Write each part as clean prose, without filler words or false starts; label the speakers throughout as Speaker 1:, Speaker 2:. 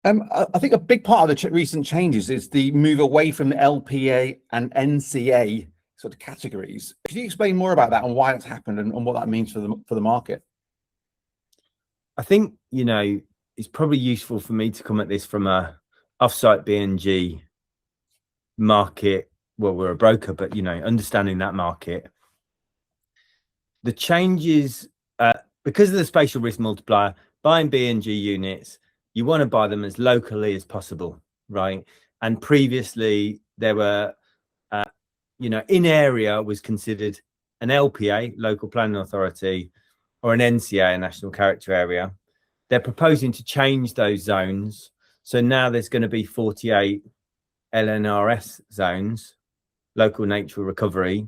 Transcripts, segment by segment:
Speaker 1: I think a big part of the recent changes is the move away from the LPA and NCA sort of categories. Could you explain more about that and why it's happened and what that means for the market?
Speaker 2: I think, it's probably useful for me to come at this from a offsite BNG market. Well, we're a broker, but, understanding that market. The changes, because of the spatial risk multiplier, buying BNG units, you want to buy them as locally as possible, right? And previously there were, in area was considered an LPA, local planning authority, or an NCA, a national character area. They're proposing to change those zones. So now there's going to be 48 LNRS zones, local nature recovery.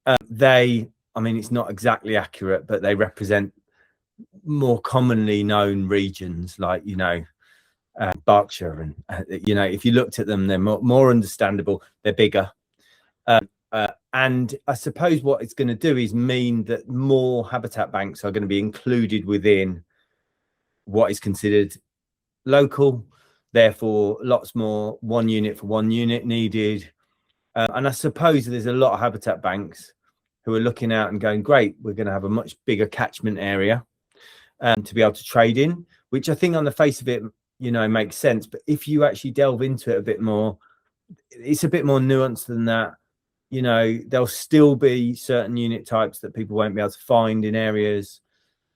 Speaker 2: It's not exactly accurate, but they represent more commonly known regions like, Berkshire. And, if you looked at them, they're more understandable, they're bigger. And I suppose what it's going to do is mean that more habitat banks are going to be included within what is considered local, therefore lots more 1 unit for 1 unit needed. And I suppose there's a lot of habitat banks who are looking out and going, great, we're going to have a much bigger catchment area to be able to trade in, which I think on the face of it, makes sense. But if you actually delve into it a bit more, it's a bit more nuanced than that. There'll still be certain unit types that people won't be able to find in areas.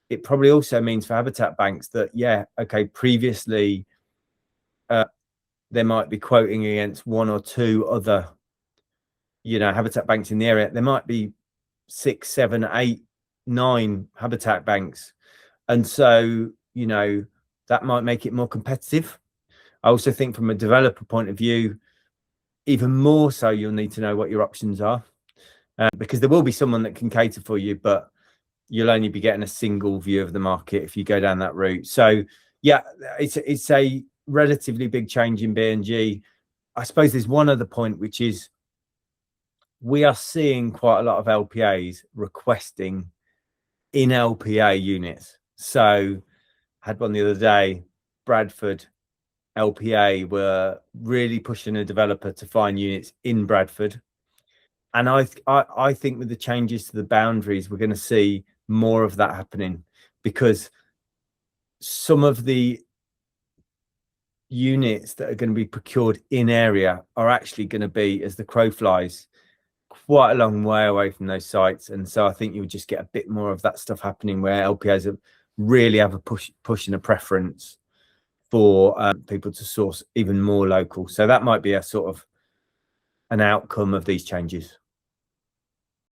Speaker 2: It probably also means for habitat banks that, previously they might be quoting against 1 or 2 other, habitat banks in the area. There might be 6, 7, 8, 9 habitat banks. And so, that might make it more competitive. I also think from a developer point of view, even more so, you'll need to know what your options are, because there will be someone that can cater for you, but you'll only be getting a single view of the market if you go down that route. So, it's a relatively big change in BNG. I suppose there's one other point, which is we are seeing quite a lot of LPAs requesting in LPA units. So had one the other day, Bradford LPA were really pushing a developer to find units in Bradford. And I think with the changes to the boundaries, we're going to see more of that happening, because some of the units that are going to be procured in area are actually going to be, as the crow flies, quite a long way away from those sites. And so I think you'll just get a bit more of that stuff happening where LPAs really have a push and a preference for people to source even more local. So that might be a sort of an outcome of these changes.